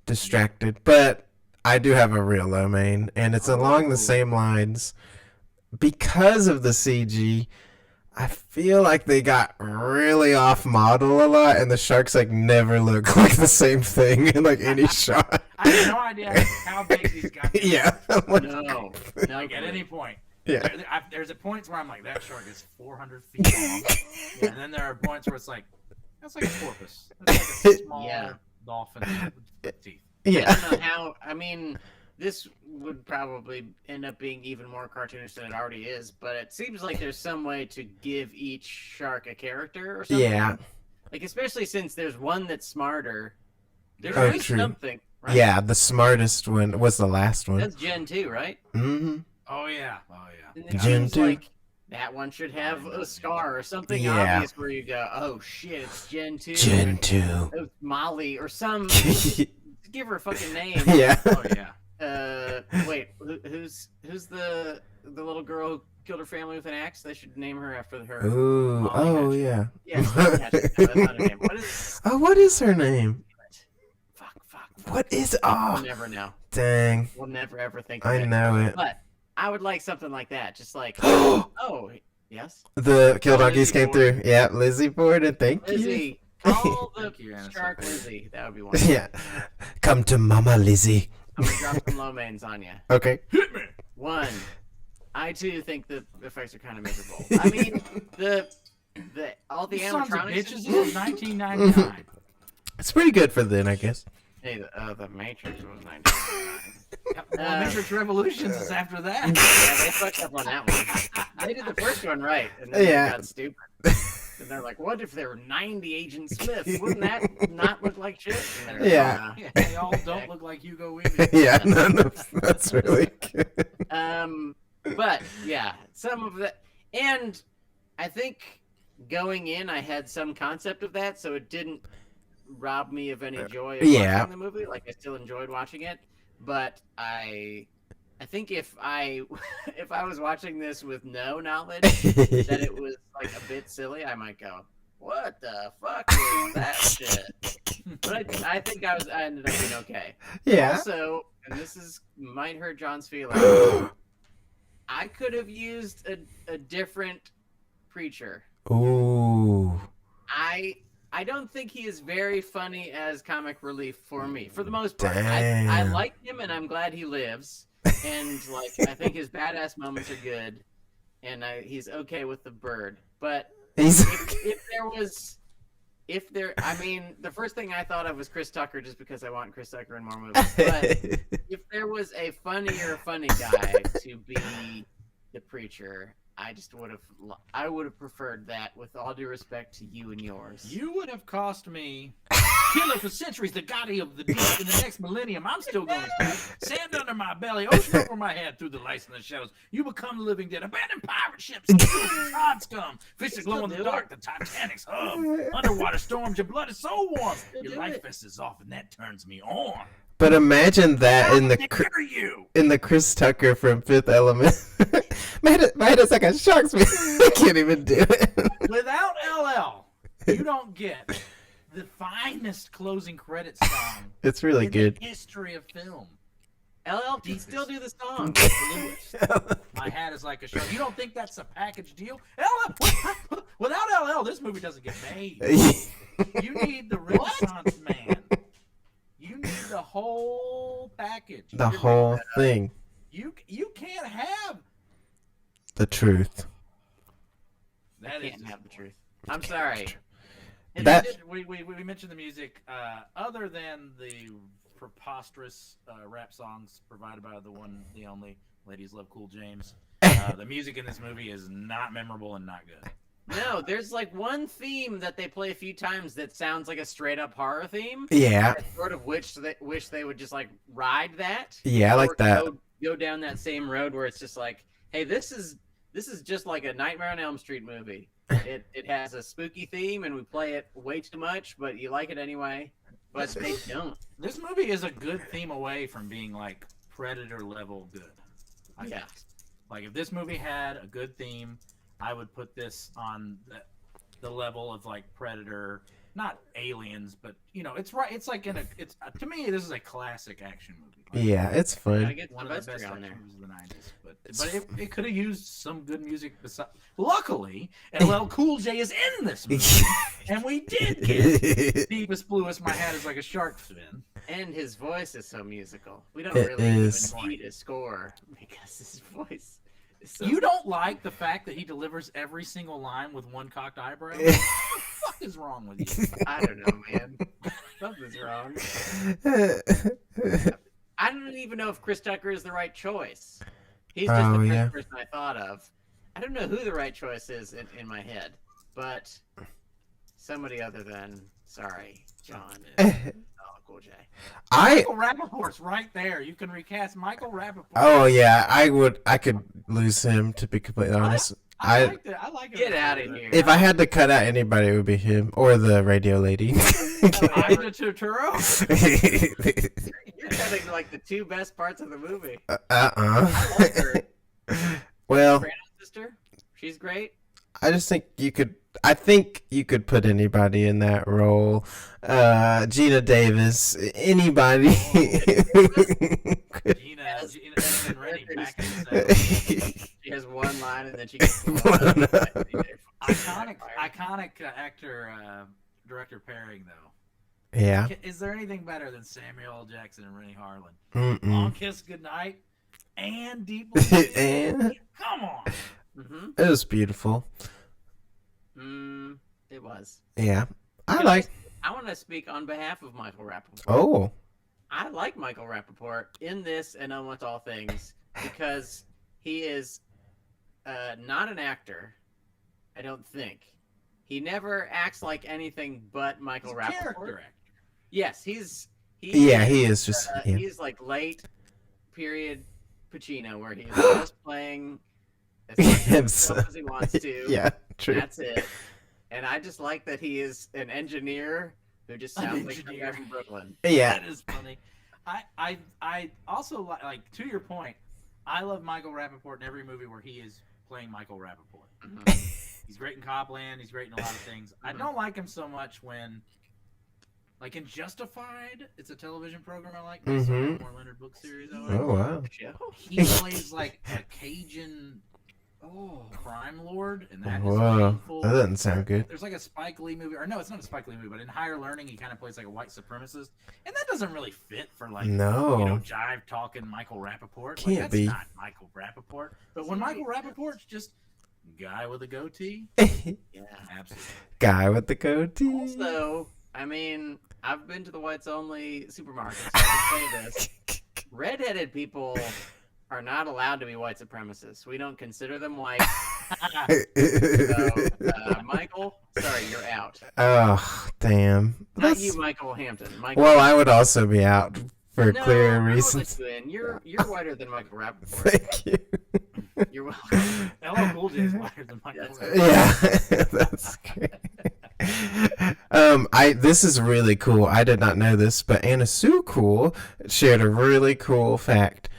distracted. But I do have a real low main, and it's along the same lines. Because of the CG, I feel like they got really off model a lot, and the sharks like never look like the same thing in like any shot. I have no idea how big these guys are. Yeah. No, Like at any point. Yeah. There's a points where I'm like, that shark is 400 feet long. Yeah, and then there are points where it's like, that's like a porpoise. That's like a small dolphin with teeth. Yeah. I don't know how. I mean, this would probably end up being even more cartoonish than it already is, but it seems like there's some way to give each shark a character or something. Yeah. Like, especially since there's one that's smarter. There's Oh, at least true. something, right? Yeah, the smartest one was the last one. That's Gen 2, right? Mm-hmm. Oh, yeah. And it Gen seems 2. like that one should have a scar or something Yeah. obvious where you go, oh shit, it's Gen 2. Gen 2. It's Molly or some. Give her a fucking name. Yeah. Oh, yeah. Wait, who's the little girl who killed her family with an axe? They should name her after her. Ooh. Molly Oh, Hatchet. yeah. Yeah, it's Molly Hatchet. No, that's not her name. What is? Oh, what is her name? Fuck. What is? We'll Oh, never know. dang. We'll never ever think of I it. know it. But I would like something like that. Just like, oh, yes, The kill doggies Lizzie came through. Yeah, Lizzie Borden. Thank you. Lizzie. Call the Thank you, Anna. shark Lizzie. That would be wonderful. Yeah. Come to Mama Lizzie. I'm gonna drop some low mains on you. Okay. Hit me. One, I too think the effects are kind of miserable. I mean, the all the Sons of animatronics. bitches, this is 1999. It's pretty good for then, I guess. Hey, the Matrix was 1999. Well, Matrix Revolutions is after that. Yeah, they fucked up on that one. They did the first one right, and then Yeah. they got stupid. And they're like, what if there were 90 Agent Smiths? Wouldn't that not look like shit? And they're Yeah. like, Yeah, they all don't look like Hugo Weaving. Yeah, no, that's really good. But yeah, some of that, and I think going in, I had some concept of that, so it didn't rob me of any joy of Yeah. watching the movie. Like I still enjoyed watching it, but I think if I was watching this with no knowledge that it was like a bit silly, I might go, "What the fuck is that shit?" But I think I ended up being okay. Yeah. Also, and this might hurt John's feelings. I could have used a different preacher. Ooh. I don't think he is very funny as comic relief for me, for the most part. I Damn. like him, and I'm glad he lives. And like, I think his badass moments are good, and he's okay with the bird. But He's I mean, the first thing I thought of was Chris Tucker, just because I want Chris Tucker in more movies. But if there was a funny guy to be the preacher, I would have preferred that, with all due respect to you and yours. You would have cost me killer for centuries, the goddess of the deep in the next millennium. I'm still going to school. Sand under my belly, ocean over my head through the lights and the shadows. You become the living dead, abandoned pirate ships, gods come, fish that glow in the dark, the Titanic's hum, underwater storms. Your blood is so warm. Your life vest is off, and that turns me on. But imagine that in the Dare you? in the Chris Tucker from Fifth Element. Made it like a shark's fin. I can't even do it. Without LL, you don't get the finest closing credits song It's really in good. the history of film. LL can still do the song. My hat is like a shark. You don't think that's a package deal? Without LL, this movie doesn't get made. You need the Renaissance man. You need the whole package. The whole thing. You can't have The truth. that. Can't have the truth. I'm sorry. And That- we mentioned the music. Other than the preposterous rap songs provided by the only Ladies Love Cool James, the music in this movie is not memorable and not good. No, there's like one theme that they play a few times that sounds like a straight up horror theme. Yeah. I sort of wish they would just like ride that. Yeah, I like Or that. Go down that same road where it's just like, hey, this is just like a Nightmare on Elm Street movie. It has a spooky theme and we play it way too much, but you like it anyway. But they don't. This movie is a good theme away from being like Predator level good. I Yeah. think. Like if this movie had a good theme, I would put this on the level of like Predator, not Aliens, but it's right. It's like it's to me this is a classic action movie. Like, Yeah, it's Gotta fun. get one of the Sylvester best on action there. movies of the '90s, but it could have used some good music. Luckily, LL Cool J is in this movie, and we did get deepest bluest. My hat is like a shark fin. And his voice is so musical. We don't It really is. even need a score because his voice is so You don't like the fact that he delivers every single line with one cocked eyebrow? What the fuck is wrong with you? I don't know, man. Something's wrong. I don't even know if Chris Tucker is the right choice. He's just Oh, the first yeah. person I thought of. I don't know who the right choice is in my head, but somebody other than, sorry, John. Oh, Cool J. I Michael Rappaport's right there. You can recast Michael Rappaport. Oh yeah, I could lose him, to be completely honest. I like it. Get out of here. If I had to cut out anybody, it would be him or the radio lady. Ida Turturro. You're cutting like the two best parts of the movie. Uh-uh. Like her. Well, Brandon's sister, she's great. I just think you could. I think you could put anybody in that role. Gina Davis, anybody. Gina and Renny back in the 70s. She has one line and then she gets Iconic actor director pairing though. Yeah. Is there anything better than Samuel L. Jackson and Renny Harlin? Mm-mm. Long Kiss Goodnight and Deep Blue. And Come on. Mm-hmm. it was beautiful. It was. Yeah. I Can like. I want to speak on behalf of Michael Rappaport. Oh. I like Michael Rappaport in this and Almost All Things because he is not an actor, I don't think. He never acts like anything but Michael He's a Rappaport. character actor. Yes, he's Yeah, he is just. Yeah. he's like late period Pacino where he's just playing as much of himself as he wants to. Yeah. True. That's it. And I just like that he is an engineer who just An sounds like a engineer. guy from Brooklyn. Yeah. That is funny. I also like to your point. I love Michael Rappaport in every movie where he is playing Michael Rappaport. Mhm. He's great in Copland. He's great in a lot of things. I don't like him so much when, like in Justified, it's a television program I like. Based on Mhm. the Moore Leonard book series. I like. Oh wow. He plays like a Cajun crime lord, and that is Whoa. painful. That doesn't sound good. There's like a Spike Lee movie, or no, it's not a Spike Lee movie, but in Higher Learning, he kind of plays like a white supremacist, and that doesn't really fit for like No. jive talking Michael Rappaport. Can't that's be. not Michael Rappaport. But when Michael Rappaport's just guy with a goatee, Yeah. absolutely. Guy with the goatee. Also, I mean, I've been to the whites only supermarket, so I can say this. Redheaded people are not allowed to be white supremacists. We don't consider them white. So, Michael, sorry, you're out. Oh, damn. Not That's- you, Michael Hampton. Michael, Well, I would also be out for no, clear I won't let reasons. you in. You're whiter than Michael Rappaport. Thank you. You're welcome. LL Cool J is whiter than Michael That's Rappaport. Yeah, that's great. This is really cool. I did not know this, but Anna Sue Cool shared a really cool fact.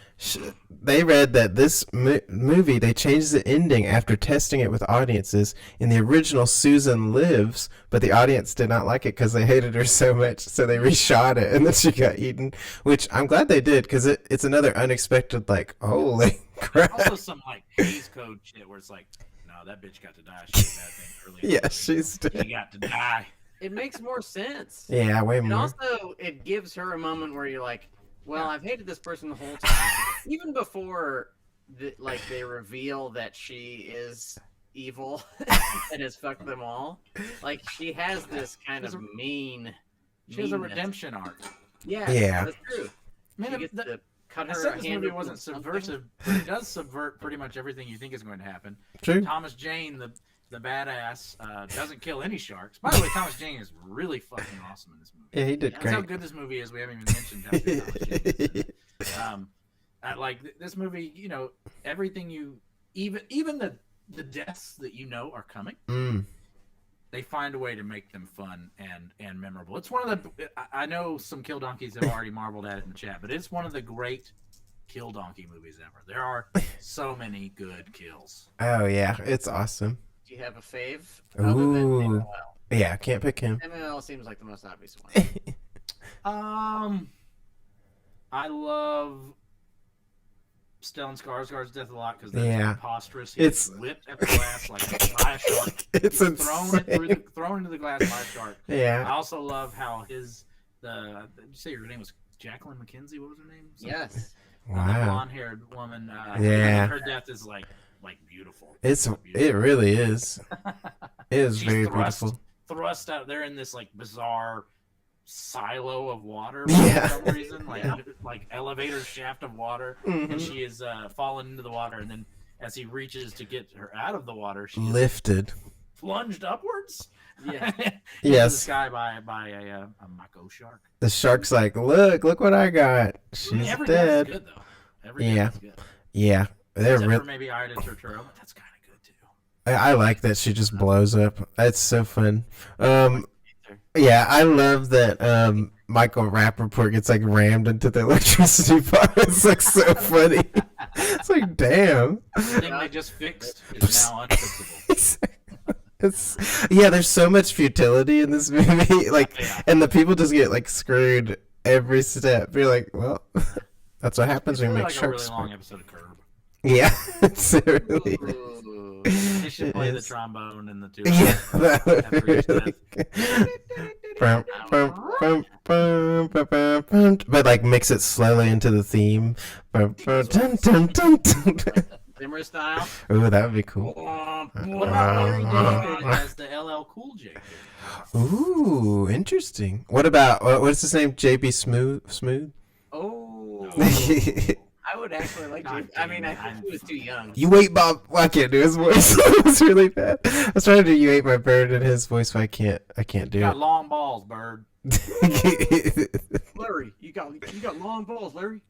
they read that this movie, they changed the ending after testing it with audiences. In the original, Susan lives, but the audience did not like it because they hated her so much, so they reshot it, and then she got eaten, which I'm glad they did, because it's another unexpected, like, holy crap. Also some, like, Hays Code shit where it's like, no, that bitch got to die. She did that thing early. Yeah, she's dead. She got to die. It makes more sense. Yeah, way And more. also, it gives her a moment where you're like, well, I've hated this person the whole time. Even before, they reveal that she is evil and has fucked them all. Like, she has this kind of mean... She has a meanness. redemption arc. Yeah, Yeah. that's true. I mean, She gets to cut I her said a this hand movie open wasn't with something. subversive, but it does subvert pretty much everything you think is going to happen. True. Thomas Jane, the badass, doesn't kill any sharks. By the way, Thomas Jane is really fucking awesome in this movie. Yeah, he did That's how great. good this movie is. We haven't even mentioned how good Thomas Jane is. This movie, you know, everything you even the deaths that you know are coming. They find a way to make them fun and memorable. It's one of the I know some Kill Donkeys have already marveled at it in the chat, but it's one of the great Kill Donkey movies ever. There are so many good kills. Oh, yeah, it's awesome. Do you have a fave? Ooh. Other than Samuel L. Yeah, I can't pick him. Samuel L. seems like the most obvious one. I love Stellan Skarsgård's death a lot because Yeah. preposterous. It's- He's whipped at the glass like by a shark. It's He's insane. thrown into the glass by a shark. I Yeah. also love how did you say her name was Jacqueline McKenzie? What was her name? Yes. The Wow. blonde-haired woman. Yeah. Her death is like beautiful. It really is. It is She's very thrust beautiful. Thrust out there in this like bizarre silo of water Yeah. for some reason, like elevator shaft of water, and she is fallen into the water, and then as he reaches to get her out of the water, she is Lifted. plunged upwards. Yeah. into the Yes. sky by a mako shark. The shark's like, look what I got. She's Every dead. death is good though. Every Yeah. death is good. Yeah. They're Except real. for maybe Ida Turturro, but that's kind of good too. I like that she just blows up. That's so fun. Yeah, I love that Michael Rappaport gets like rammed into the electricity box. It's like so funny. It's like, damn. The thing they just fixed is now unfixable. Yeah, there's so much futility in this movie. Like, Yeah. and the people just get like screwed every step. You're like, well, that's what happens It's when you really make like a sharks. really long episode of Curb. Yeah, it's really. Ooh. They should It play the is. trombone and the two. Yeah, that would After be each really death. good. But like mix it slowly into the theme. Zimmer style. Ooh, that would be cool. What about Larry David as the LL Cool J kid? Ooh, interesting. What about what's his name? JB Smooth. Oh. You I would actually like God to. I mean, I damn it. think he was too young. ate Bob. Well, I can't do his voice. It was really bad. I was trying to do "You ate my bird" in his voice, but I can't do You got it. long balls, bird. Larry, you got long balls, Larry.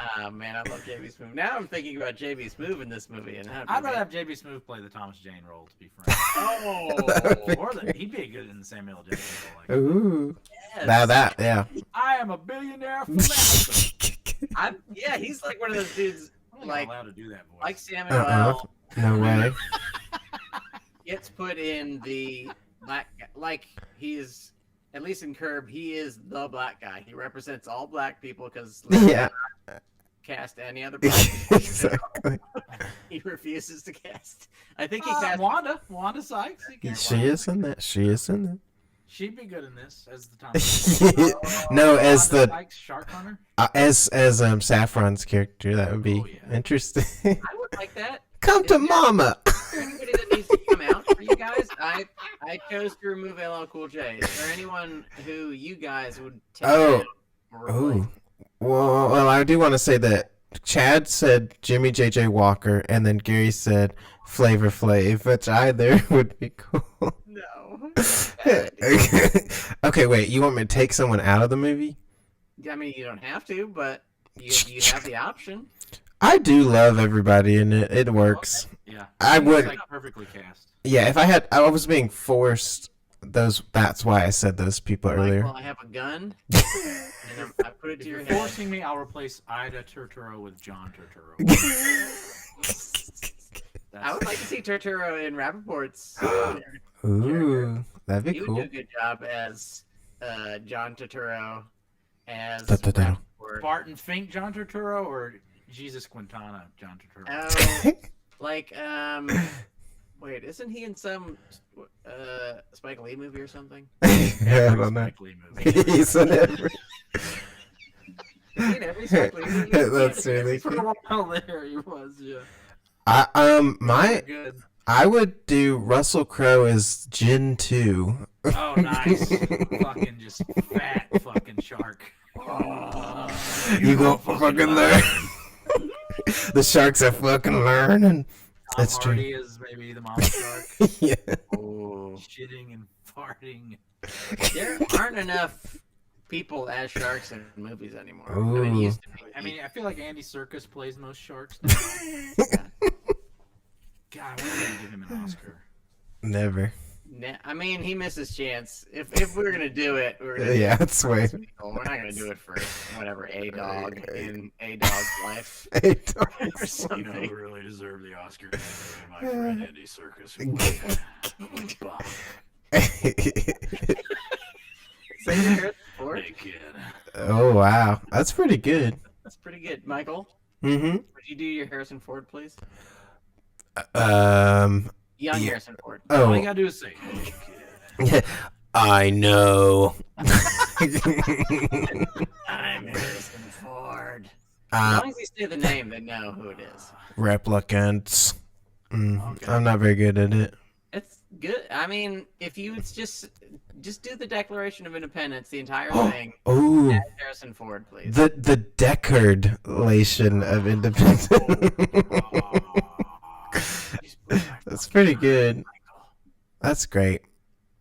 Ah, man, I love JB Smoove. Now I'm thinking about JB Smoove in this movie, and I'd rather have JB Smoove play the Thomas Jane role, to be frank. Oh, He'd be good in the Samuel L. Jackson role. Like, Ooh, yes. now that yeah. I am a billionaire philanthropist. Yeah, he's like one of those dudes, I'm like not allowed to do that voice. like Samuel L. No way. Gets put in the black guy. Like he's at least in Curb, he is the black guy. He represents all black people because Yeah, cast any other black people. exactly. He refuses to cast. I think he cast. Wanda Sykes. She is in that. She is in that. She'd be good in this as the Thomas. No, as Wanda the Sykes, Shark Hunter. as Saffron's character, that would be Oh, yeah. interesting. I would like that. Come to Is there- mama. Is there anybody that needs to come out for you guys? I chose to remove LL Cool J. Is there anyone who you guys would take Oh. out or replace? Oh, well, I do want to say that Chad said Jimmy J.J. Walker, and then Gary said Flavor Flav, which either would be cool. No. Okay, wait. You want me to take someone out of the movie? I mean, you don't have to, but you have the option. I do love everybody in it. It works. Yeah. I It's would. like perfectly cast. Yeah, if I was being forced That's why I said those people Like, earlier. well, I have a gun, and I put it If to your you're head. forcing me, I'll replace Ida Turturro with John Turturro. I would like to see Turturro in Rappaport's. Ooh, that'd be He would cool. do a good job as John Turturro, as Turturro. Rappaport. Barton Fink John Turturro or Jesus Quintana John Turturro? Oh, like wait, isn't he in some Spike Lee movie or something? I don't know. Spike Lee movie. He's in every. Is he in every Spike Lee movie? That's really For cool. a while there, he was. Yeah. My I would do Russell Crowe as Jin 2. Oh, nice. Fucking just fat fucking shark. You go fucking learn. The sharks are fucking learning. Tom That's true. Hardy is maybe the mom shark. Yeah. Oh. Shitting and farting. There aren't enough people as sharks in movies anymore. I mean, it Ooh. used to be. I mean, I feel like Andy Serkis plays most sharks. God, why didn't give him an Oscar? Never. I mean, he missed his chance. If we were gonna do it, we were gonna Yeah, do it that's for way. Chris Michael. We're not gonna do it for whatever A Dog in A Dog's life Hey, or You know something. who really deserved the Oscar? My friend Andy Serkis. Bob. Same to Harrison Ford. Hey, kid. Oh wow, that's pretty good. That's pretty good, Michael. Mm-hmm. Would you do your Harrison Ford, please? Um. Young Yeah. Harrison Ford. All you Oh, gotta do is say, hey, kid. I know. I'm Harrison Ford. As long as you say the name, they know who it is. Replicants. Okay. I'm not very good at it. It's good. I mean, if you would just do the Declaration of Independence, the entire thing, Oh, as Harrison Ford, please. the Deckardlation of Independence. That's pretty good. That's great.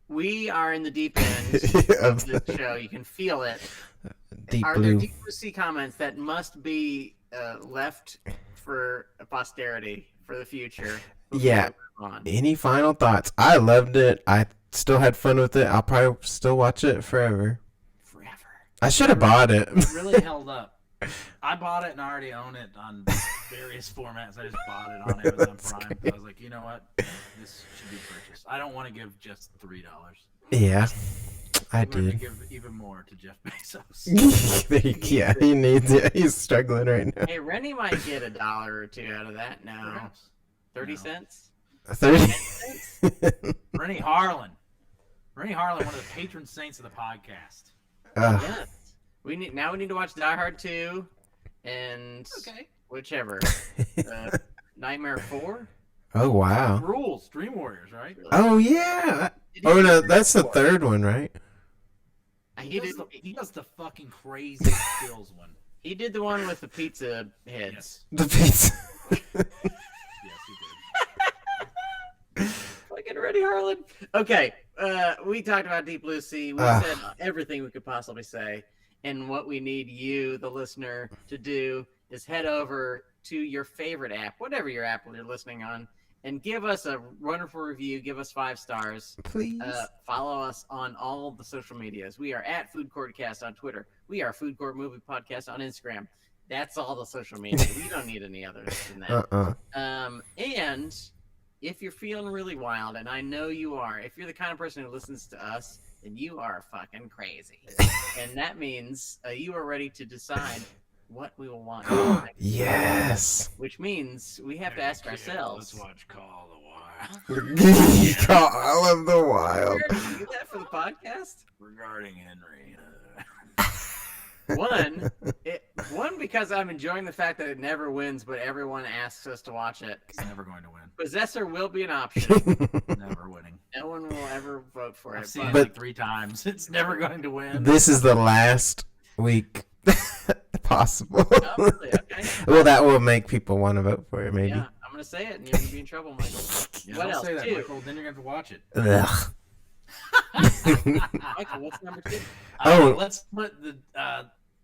We are in the deep end Of of the show. You can feel it. Deep Are there blue. deep blue sea comments that must be left for posterity for the future? before Yeah. we move on? Any final thoughts? I loved it. I still had fun with it. I'll probably still watch it forever. Forever. I should have bought it. It really held up. I bought it and I already own it on various formats. I just bought it on Amazon That's Prime. great. I was like, you know what? This should be purchased. I don't want to give just $3. Yeah, I I'm going to did. give even more to Jeff Bezos. Yeah, he needs it. He's struggling right now. Hey, Renny might get $1 or $2 out of that now. Perhaps. 30 No. cents? 30. Renny Harlin. Renny Harlin, one of the patron saints of the podcast. Yes. We need to watch Die Hard 2 and Okay. whichever. Nightmare 4? Oh wow. Rules. Dream Warriors, right? Oh yeah. Oh no, that's the third one, right? He does the fucking crazy skills one. He did the one with the pizza heads. Yes. The pizza. Yes, he did. Fucking Renny Harlin. Okay, we talked about Deep Blue Sea. We Ah. said everything we could possibly say. And what we need you, the listener, to do is head over to your favorite app, whatever your app you're listening on, and give us a wonderful review. Give us 5 stars. Please. Follow us on all the social medias. We are at Food Courtcast on Twitter. We are Food Court Movie Podcast on Instagram. That's all the social media. We don't need any others than that. And if you're feeling really wild, and I know you are, if you're the kind of person who listens to us, then you are fucking crazy. And that means you are ready to decide what we will watch next. Yes. Which means we have to ask Let's ourselves. watch Call the Wild. Call of the Wild. Where did you do that for the podcast? Regarding Henry. One, because I'm enjoying the fact that it never wins, but everyone asks us to watch it. He's never going to win. Possessor will be an option. Never winning. No one will ever vote for I've it. seen it But like 3 times. It's never going to win. This is the last week possible. oh, really? Okay. Well, that will make people want to vote for it, maybe. Yeah, I'm gonna say it, and you're gonna be in trouble, Michael. Yeah, What don't else? say that, 2? Michael. Then you're going to have to watch it. Ugh. Michael, what's number 2? Oh. Let's put the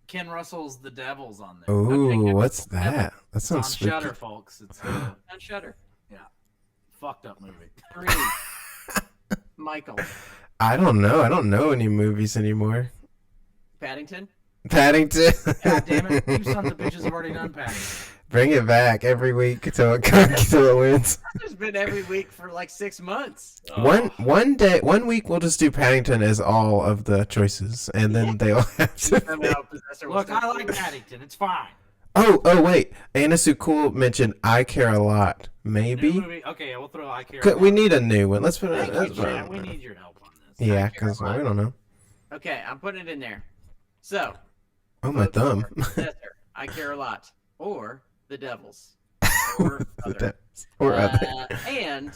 Ken Russell's The Devils on there. Ooh, what's that? That It's on sounds spooky. Shudder, folks. It's a On Shutter. fucked up movie. 3. Michael. I don't know. I don't know any movies anymore. Paddington? Paddington. God damn it! You sons of bitches have already done Paddington. Bring it back every week till it wins. There's been every week for like 6 months. One week we'll just do Paddington as all of the choices, and then they'll have to. Somehow Possessor will Look, still I like lose. Paddington. It's fine. Oh, wait. Anna Sukul mentioned I Care a Lot. New Maybe? movie. Okay, we'll throw I Care. We need a new one. Let's put it. Thank you, That's Chad. fine. We need your help on this. Yeah, because we don't know. Okay, I'm putting it in there. So, Oh, my vote thumb. for Possessor, I Care a Lot, or The Devils, or other. Or other. And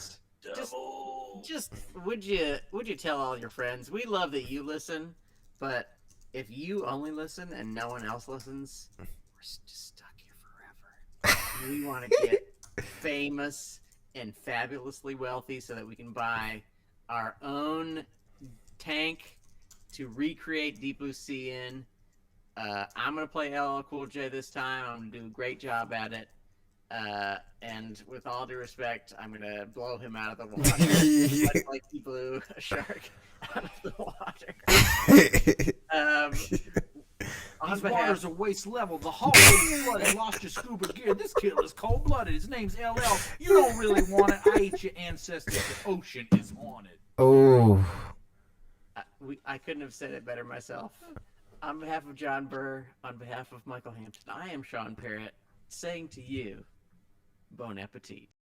just would you tell all your friends? We love that you listen, but if you only listen and no one else listens, we're just stuck here forever. We want to get famous and fabulously wealthy so that we can buy our own tank to recreate Deep Blue Sea in. I'm gonna play LL Cool J this time. I'm gonna do a great job at it. And with all due respect, I'm gonna blow him out of the water, like he blew a shark out of the water. On These behalf, waters are waist level. The hull is flooded. Lost your scuba gear. This killer's cold blooded. His name's LL. You don't really want it. I ate your ancestors. The ocean is haunted. Oh. I couldn't have said it better myself. On behalf of John Burr, on behalf of Michael Hampton, I am Sean Parrott, saying to you, bon appetit.